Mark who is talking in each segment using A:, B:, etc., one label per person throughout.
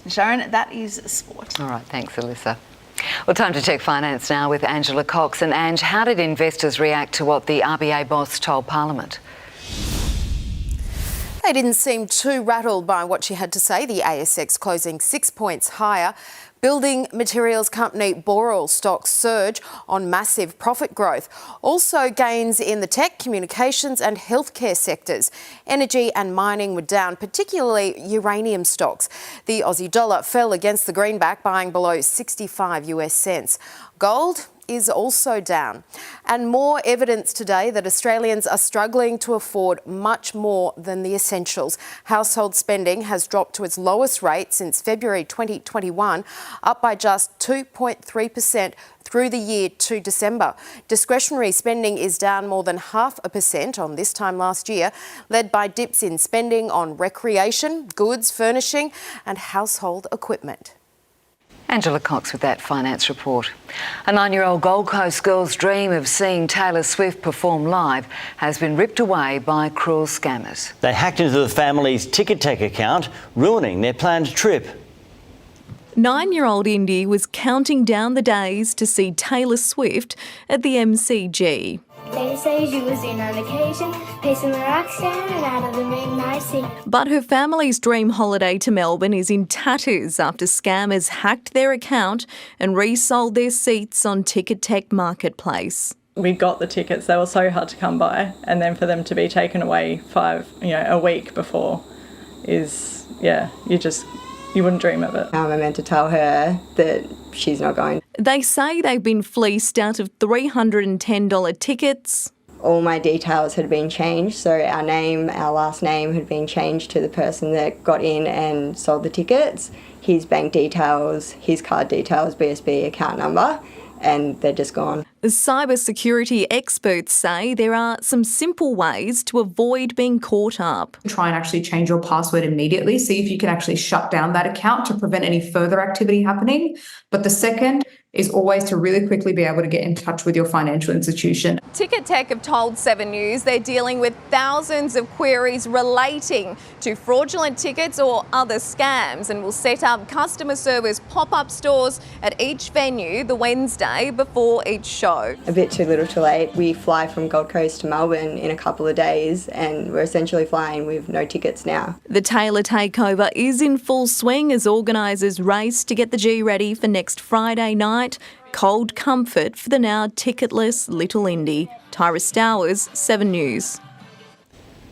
A: Sharyn, that is sport.
B: All right, thanks, Alissa. Well, time to check finance now with Angela Cox. And Ange, how did investors react to what the RBA boss told Parliament?
C: They didn't seem too rattled by what she had to say, the ASX closing 6 points higher. Building materials company Boral stocks surge on massive profit growth. Also gains in the tech, communications and healthcare sectors. Energy and mining were down, particularly uranium stocks. The Aussie dollar fell against the greenback, buying below 65 US cents. Gold is also down. And more evidence today that Australians are struggling to afford much more than the essentials. Household spending has dropped to its lowest rate since February 2021, up by just 2.3% through the year to December. Discretionary spending is down more than 0.5% on this time last year, led by dips in spending on recreation, goods, furnishing and household equipment.
B: Angela Cox with that finance report. A 9-year-old Gold Coast girl's dream of seeing Taylor Swift perform live has been ripped away by cruel scammers.
D: They hacked into the family's Ticketek account, ruining their planned trip.
E: 9-year-old Indy was counting down the days to see Taylor Swift at the MCG.
F: They say she was in on occasion, pacing the rock stand and out of the midnight sea.
E: But her family's dream holiday to Melbourne is in tatters after scammers hacked their account and resold their seats on Ticketek Marketplace.
G: We got the tickets, they were so hard to come by, and then for them to be taken away a week before is, you wouldn't dream of it.
H: How am I meant to tell her that she's not going?
E: They say they've been fleeced out of $310 tickets.
H: All my details had been changed, so our last name had been changed to the person that got in and sold the tickets, his bank details, his card details, BSB account number, and they're just gone.
E: Cybersecurity experts say there are some simple ways to avoid being caught up.
I: Try and actually change your password immediately. See if you can actually shut down that account to prevent any further activity happening. But the second is always to really quickly be able to get in touch with your financial institution.
J: Ticketek have told 7 News they're dealing with thousands of queries relating to fraudulent tickets or other scams and will set up customer service pop-up stores at each venue the Wednesday before each show.
H: A bit too little too late. We fly from Gold Coast to Melbourne in a couple of days and we're essentially flying with no tickets now.
E: The Taylor takeover is in full swing as organisers race to get the G ready for next Friday night. Cold comfort for the now ticketless Little Indy. Tyra Stowers, 7 News.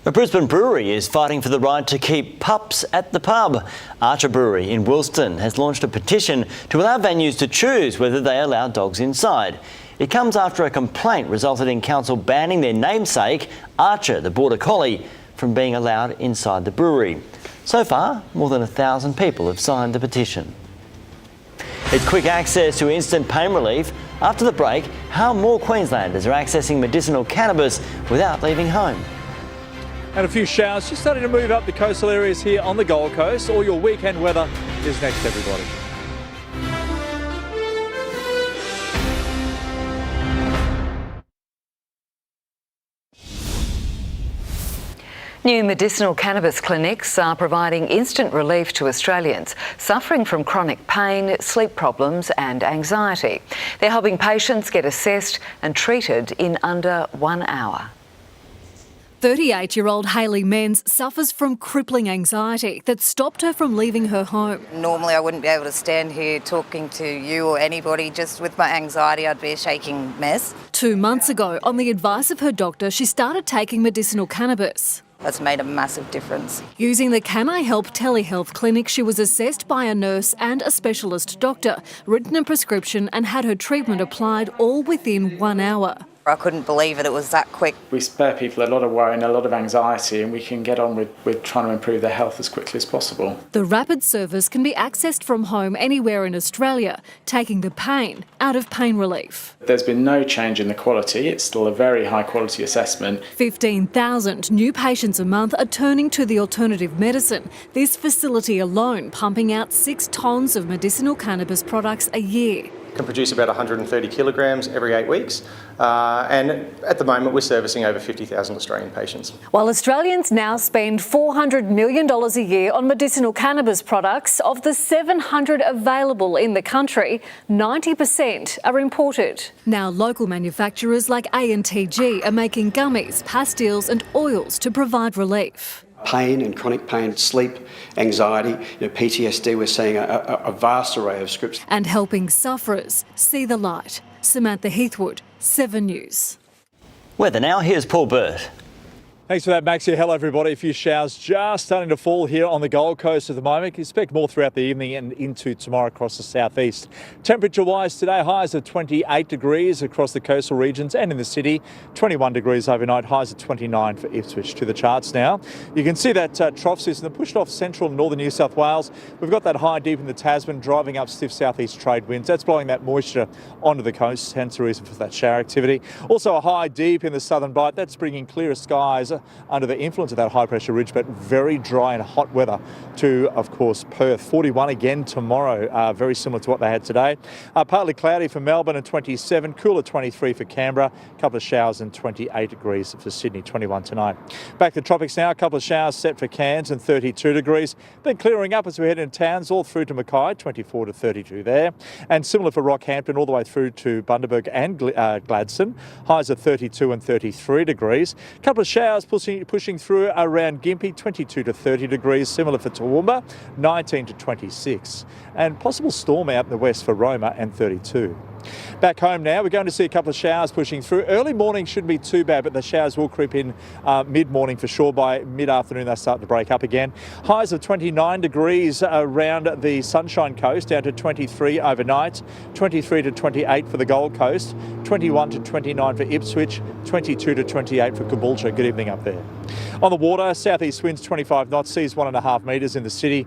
D: A Brisbane brewery is fighting for the right to keep pups at the pub. Archer Brewery in Wilston has launched a petition to allow venues to choose whether they allow dogs inside. It comes after a complaint resulted in council banning their namesake, Archer, the border collie, from being allowed inside the brewery. So far, more than 1,000 people have signed the petition. It's quick access to instant pain relief. After the break, how more Queenslanders are accessing medicinal cannabis without leaving home.
K: And a few showers just starting to move up the coastal areas here on the Gold Coast. All your weekend weather is next, everybody.
B: New medicinal cannabis clinics are providing instant relief to Australians suffering from chronic pain, sleep problems and anxiety. They're helping patients get assessed and treated in under 1 hour.
L: 38-year-old Hayley Menz suffers from crippling anxiety that stopped her from leaving her home.
M: Normally I wouldn't be able to stand here talking to you or anybody. Just with my anxiety, I'd be a shaking mess.
L: 2 months ago, on the advice of her doctor, she started taking medicinal cannabis.
M: That's made a massive difference.
L: Using the Can I Help telehealth clinic, she was assessed by a nurse and a specialist doctor, written a prescription and had her treatment applied all within 1 hour.
M: I couldn't believe it was that quick.
N: We spare people a lot of worry and a lot of anxiety, and we can get on with trying to improve their health as quickly as possible.
L: The rapid service can be accessed from home anywhere in Australia, taking the pain out of pain relief.
N: There's been no change in the quality. It's still a very high quality assessment.
L: 15,000 new patients a month are turning to the alternative medicine. This facility alone pumping out 6 tonnes of medicinal cannabis products a year.
O: can produce about 130 kilograms every 8 weeks. And at the moment, we're servicing over 50,000 Australian patients.
L: While Australians now spend $400 million a year on medicinal cannabis products, of the 700 available in the country, 90% are imported. Now local manufacturers like A&TG are making gummies, pastilles and oils to provide relief.
P: Pain and chronic pain, sleep, anxiety, PTSD, we're seeing a vast array of scripts.
L: And helping sufferers see the light. Samantha Heathwood, 7 News.
D: Weather now, here's Paul Burt.
K: Thanks for that, Maxie. Hello, everybody. A few showers just starting to fall here on the Gold Coast at the moment. Expect more throughout the evening and into tomorrow across the southeast. Temperature-wise today, highs of 28 degrees across the coastal regions and in the city. 21 degrees overnight, highs of 29 for Ipswich. To the charts now. You can see that trough system pushed off central and northern New South Wales. We've got that high deep in the Tasman, driving up stiff southeast trade winds. That's blowing that moisture onto the coast, hence the reason for that shower activity. Also a high deep in the southern bight. That's bringing clearer skies under the influence of that high pressure ridge, but very dry and hot weather to, of course, Perth. 41 again tomorrow, very similar to what they had today. Partly cloudy for Melbourne and 27, cooler 23 for Canberra, a couple of showers and 28 degrees for Sydney, 21 tonight. Back to tropics now, a couple of showers set for Cairns and 32 degrees, then clearing up as we head into towns all through to Mackay, 24 to 32 there. And similar for Rockhampton all the way through to Bundaberg and Gladstone, highs of 32 and 33 degrees. A couple of showers pushing through around Gympie, 22 to 30 degrees, similar for Toowoomba, 19 to 26. And possible storm out in the west for Roma and 32. Back home now, we're going to see a couple of showers pushing through. Early morning shouldn't be too bad, but the showers will creep in mid-morning for sure. By mid-afternoon, they start to break up again. Highs of 29 degrees around the Sunshine Coast, down to 23 overnight, 23 to 28 for the Gold Coast, 21 to 29 for Ipswich, 22 to 28 for Caboolture. Good evening up there. On the water, southeast winds 25 knots, seas 1.5 metres in the city.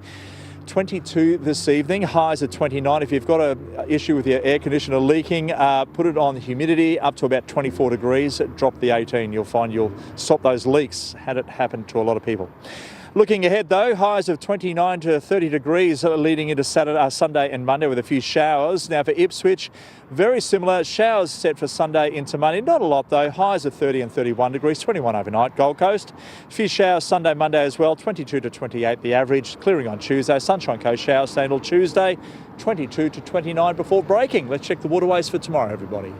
K: 22 this evening, highs at 29. If you've got an issue with your air conditioner leaking, put it on humidity up to about 24 degrees, drop the 18. You'll find you'll stop those leaks. Had it happen to a lot of people. Looking ahead though, highs of 29 to 30 degrees leading into Sunday and Monday with a few showers. Now for Ipswich, very similar, showers set for Sunday into Monday. Not a lot though, highs of 30 and 31 degrees, 21 overnight. Gold Coast, a few showers Sunday, Monday as well, 22 to 28 the average. Clearing on Tuesday, Sunshine Coast showers staying till Tuesday, 22 to 29 before breaking. Let's check the waterways for tomorrow, everybody.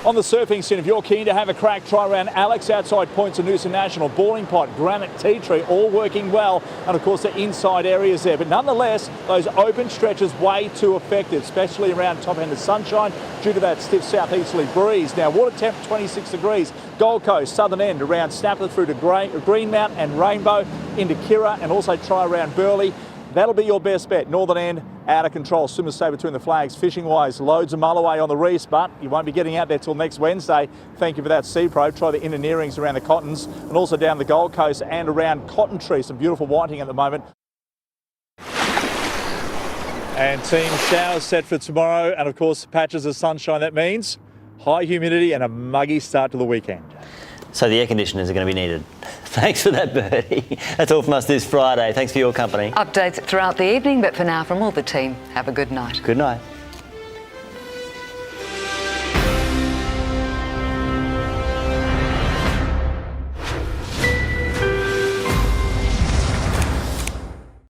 K: On the surfing scene, if you're keen to have a crack, try around Alex outside Points of Noosa National, Boiling Pot, Granite Tea Tree, all working well. And of course the inside areas there. But nonetheless, those open stretches way too effective, especially around top end of Sunshine due to that stiff southeasterly breeze. Now water temp 26 degrees. Gold Coast, southern end around Snapper through to Greenmount and Rainbow into Kirra, and also try around Burleigh. That'll be your best bet. Northern end, out of control. Swimmers stay between the flags. Fishing-wise, loads of mulloway on the reefs, but you won't be getting out there till next Wednesday. Thank you for that, Sea Pro. Try the inner nearings around the Cottons and also down the Gold Coast and around Cotton Tree. Some beautiful whiting at the moment. And team showers set for tomorrow, and of course patches of sunshine. That means high humidity and a muggy start to the weekend.
D: So the air conditioners are going to be needed. Thanks for that, Bertie. That's all from us this Friday. Thanks for your company.
B: Updates throughout the evening, but for now, from all the team, have a good night.
D: Good night.